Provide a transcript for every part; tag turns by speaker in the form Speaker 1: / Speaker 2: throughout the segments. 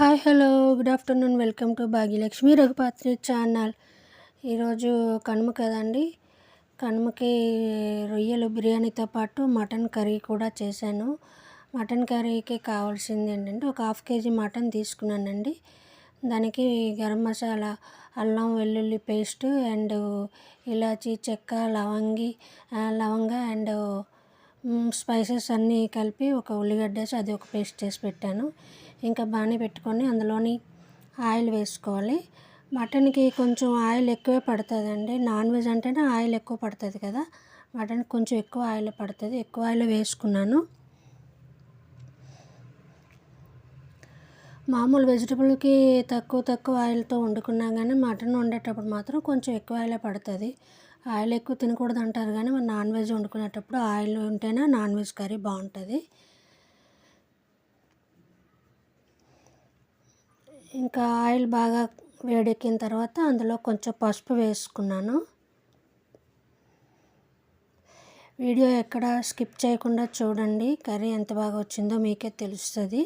Speaker 1: Hi hello good afternoon welcome to Bhagyalakshmi Raghupatri channel. ఈరోజు కనుమ కదండి. కనుమకి రొయ్యలు బిర్యానీతో పాటు మటన్ కర్రీ కూడా చేశాను. మటన్ కర్రీకి కావాల్సింది ఏంటంటే ఒక హాఫ్ కేజీ మటన్ తీసుకున్నానండి. దానికి గరం మసాలా, అల్లం వెల్లుల్లి పేస్ట్ అండ్ ఇలాచీ, చెక్క, లవంగ అండ్ స్పైసెస్ అన్నీ కలిపి ఒక ఉల్లిగడ్డ వేసి అది ఒక పేస్ట్ చేసి పెట్టాను. ఇంకా బాగానే పెట్టుకొని అందులోని ఆయిల్ వేసుకోవాలి. మటన్కి కొంచెం ఆయిల్ ఎక్కువే పడుతుందండి. నాన్ వెజ్ అంటేనే ఆయిల్ ఎక్కువ పడుతుంది కదా, మటన్కి కొంచెం ఎక్కువ ఆయిల్ పడుతుంది. ఎక్కువ ఆయిల్ వేసుకున్నాను. మామూలు వెజిటబుల్కి తక్కువ ఆయిల్తో వండుకున్నా కానీ మటన్ వండేటప్పుడు మాత్రం కొంచెం ఎక్కువ ఆయిలే పడుతుంది. ఆయిల్ ఎక్కువ తినకూడదు అంటారు కానీ మనం నాన్ వెజ్ వండుకునేటప్పుడు ఆయిల్ ఉంటేనే నాన్ వెజ్ కర్రీ బాగుంటుంది. ఇంకా ఆయిల్ బాగా వేడెక్కిన తర్వాత అందులో కొంచెం పసుపు వేసుకున్నాను. వీడియో ఎక్కడ స్కిప్ చేయకుండా చూడండి, కర్రీ ఎంత బాగా వచ్చిందో మీకే తెలుస్తుంది.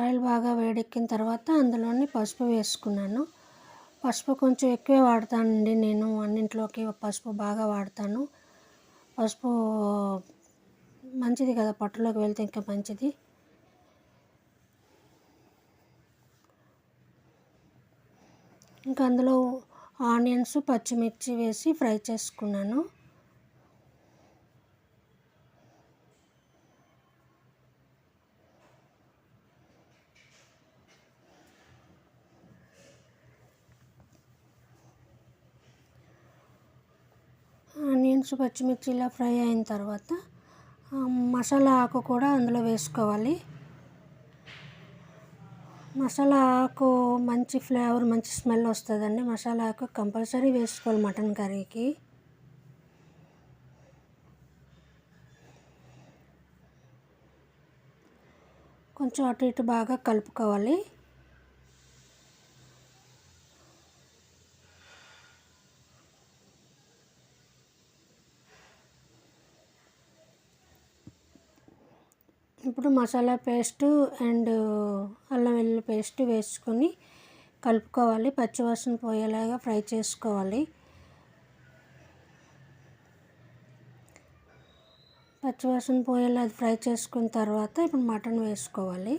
Speaker 1: ఆయిల్ బాగా వేడెక్కిన తర్వాత అందులోని పసుపు వేసుకున్నాను. పసుపు కొంచెం ఎక్కువే వాడతానండి, నేను అన్నింట్లోకి పసుపు బాగా వాడతాను. పసుపు మంచిది కదా, పట్టులోకి వెళ్తే ఇంకా మంచిది. ఇంకా అందులో ఆనియన్స్, పచ్చిమిర్చి వేసి ఫ్రై చేసుకున్నాను. ఆనియన్స్, పచ్చిమిర్చి ఇలా ఫ్రై అయిన తర్వాత మసాలా ఆకు కూడా అందులో వేసుకోవాలి. మసాలా ఆకు మంచి ఫ్లేవర్, మంచి స్మెల్ వస్తుందండి. మసాలా ఆకు కంపల్సరీ వేసుకోవాలి మటన్ కర్రీకి. కొంచెం అటు ఇటు బాగా కలుపుకోవాలి. ఇప్పుడు మసాలా పేస్టు అండ్ అల్లం వెల్లుల్లి పేస్ట్ వేసుకొని కలుపుకోవాలి. పచ్చివాసన పోయేలాగా ఫ్రై చేసుకోవాలి. పచ్చివాసన పోయేలా ఫ్రై చేసుకున్న తర్వాత ఇప్పుడు మటన్ వేసుకోవాలి.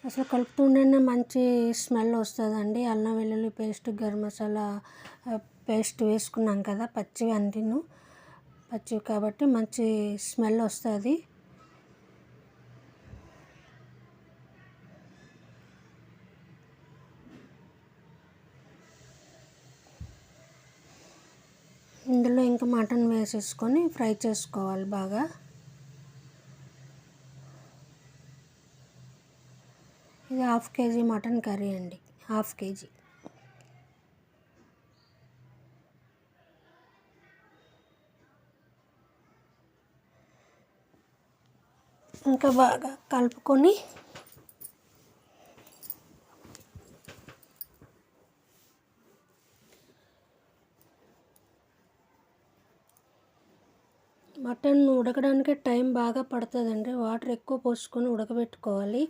Speaker 1: అసలు కలుపుతుంటేనే మంచి స్మెల్ వస్తుందండి. అల్లం వెల్లుల్లి పేస్ట్, గరం మసాలా పేస్ట్ వేసుకున్నాం కదా, పచ్చివి కాబట్టి మంచి స్మెల్ వస్తుంది. ఇందులో ఇంకా మటన్ వేసేసుకొని ఫ్రై చేసుకోవాలి బాగా. ఇది హాఫ్ కేజీ మటన్ కర్రీ అండి, హాఫ్ కేజీ. ఇంకా బాగా కలుపుకొని మటన్ ఉడకడానికి టైం బాగా పడుతుందండి. వాటర్ ఎక్కువ పోసుకొని ఉడకబెట్టుకోవాలి.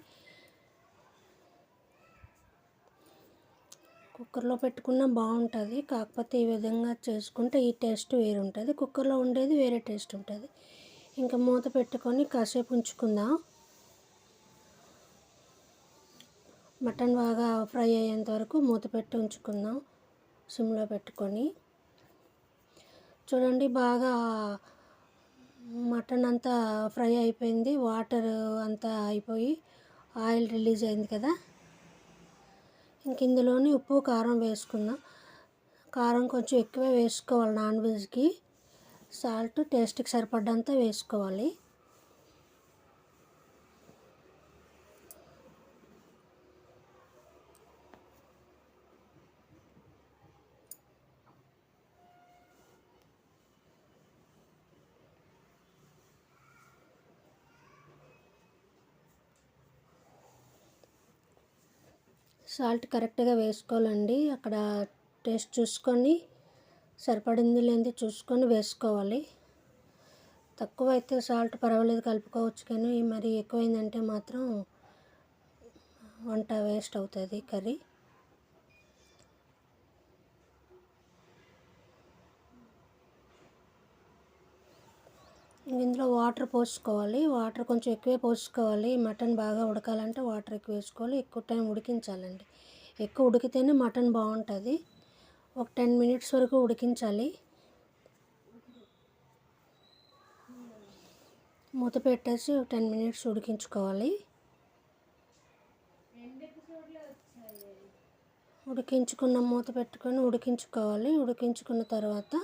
Speaker 1: కుక్కర్లో పెట్టుకున్నా బాగుంటుంది, కాకపోతే ఈ విధంగా చేసుకుంటే ఈ టేస్ట్ వేరు ఉంటుంది. కుక్కర్లో ఉండేది వేరే టేస్ట్ ఉంటుంది. ఇంకా మూత పెట్టుకొని కాసేపు ఉంచుకుందాం. మటన్ బాగా ఫ్రై అయ్యేంత వరకు మూత పెట్టి ఉంచుకుందాం సిమ్లో పెట్టుకొని. చూడండి, బాగా మటన్ అంతా ఫ్రై అయిపోయింది. వాటర్ అంతా అయిపోయి ఆయిల్ రిలీజ్ అయింది కదా. ఇంక ఇందులోని ఉప్పు, కారం వేసుకుందాం. కారం కొంచెం ఎక్కువే వేసుకోవాలి. నాన్ వెజ్కి సాల్ట్ టేస్ట్కి సరిపడ్డంత వేసుకోవాలి. సాల్ట్ కరెక్ట్గా వేసుకోవాలండి. అక్కడ టేస్ట్ చూసుకొని సరిపడింది లేనిది చూసుకొని వేసుకోవాలి. తక్కువ అయితే సాల్ట్ పర్వాలేదు కలుపుకోవచ్చు, కానీ మరి ఎక్కువైందంటే మాత్రం వంట వేస్ట్ అవుతుంది కర్రీ. ఇందులో వాటర్ పోసుకోవాలి. వాటర్ కొంచెం ఎక్కువే పోసుకోవాలి. మటన్ బాగా ఉడకాలంటే వాటర్ ఎక్కువ వేసుకోవాలి. ఎక్కువ టైం ఉడికించాలండి. ఎక్కువ ఉడికితేనే మటన్ బాగుంటుంది. ఒక 10 మినిట్స్ వరకు ఉడికించాలి. మూత పెట్టేసి 10 మినిట్స్ ఉడికించుకోవాలి. మూత పెట్టుకొని ఉడికించుకోవాలి. ఉడికించుకున్న తర్వాత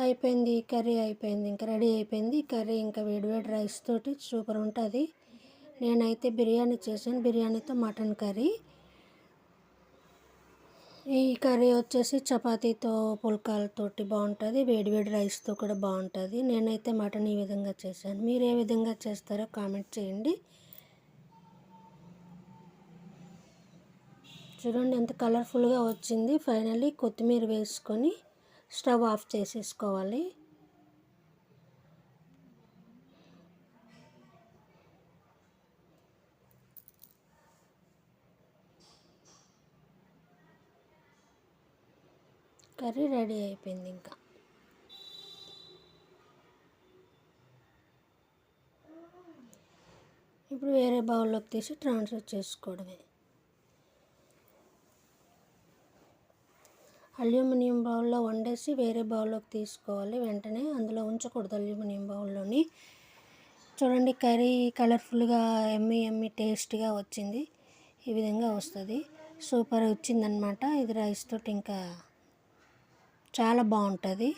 Speaker 1: అయిపోయింది, కర్రీ అయిపోయింది, ఇంకా రెడీ అయిపోయింది. కర్రీ ఇంకా వేడివేడి రైస్ తోటి సూపర్ ఉంటుంది. నేనైతే బిర్యానీ చేశాను, బిర్యానీతో మటన్ కర్రీ. ఈ కర్రీ వచ్చేసి చపాతీతో పుల్కాలతోటి బాగుంటుంది, వేడివేడి రైస్తో కూడా బాగుంటుంది. నేనైతే మటన్ ఈ విధంగా చేశాను. మీరు ఏ విధంగా చేస్తారో కామెంట్ చేయండి. చూడండి ఎంత కలర్ఫుల్గా వచ్చింది. ఫైనల్లీ కొత్తిమీర వేసుకొని స్టవ్ ఆఫ్ చేసేసుకోవాలి. కర్రీ రెడీ అయిపోయింది. ఇంకా ఇప్పుడు వేరే బౌల్లోకి తీసి ట్రాన్స్ఫర్ చేసుకోవడమే. అల్యూమినియం బౌల్లో వండేసి వేరే బౌల్లోకి తీసుకోవాలి. వెంటనే అందులో ఉంచకూడదు అల్యూమినియం బౌల్లోని. చూడండి కర్రీ కలర్ఫుల్గా ఎమ్మి టేస్ట్గా వచ్చింది. ఈ విధంగా వస్తుంది. సూపర్ వచ్చిందనమాట. ఇది రైస్ తోటి ఇంకా చాలా బాగుంటుంది.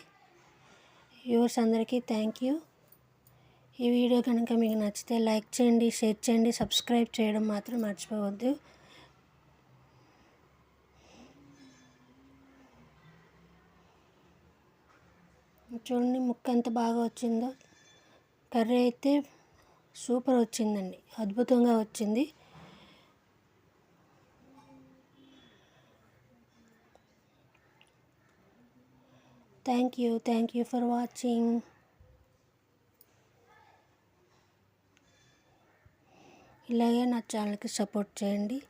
Speaker 1: వ్యూవర్స్ అందరికీ థ్యాంక్ యూ. ఈ వీడియో కనుక మీకు నచ్చితే లైక్ చేయండి, షేర్ చేయండి, సబ్స్క్రైబ్ చేయడం మాత్రం మర్చిపోవద్దు. చూడండి ముక్క ఎంత బాగా వచ్చిందో. కర్రీ అయితే సూపర్ వచ్చిందండి, అద్భుతంగా వచ్చింది. Thank you for watching. ఇలాగే నా ఛానల్కి సపోర్ట్ చేయండి.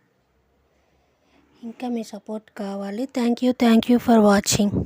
Speaker 1: ఇంకా మీ సపోర్ట్ కావాలి. Thank you for watching.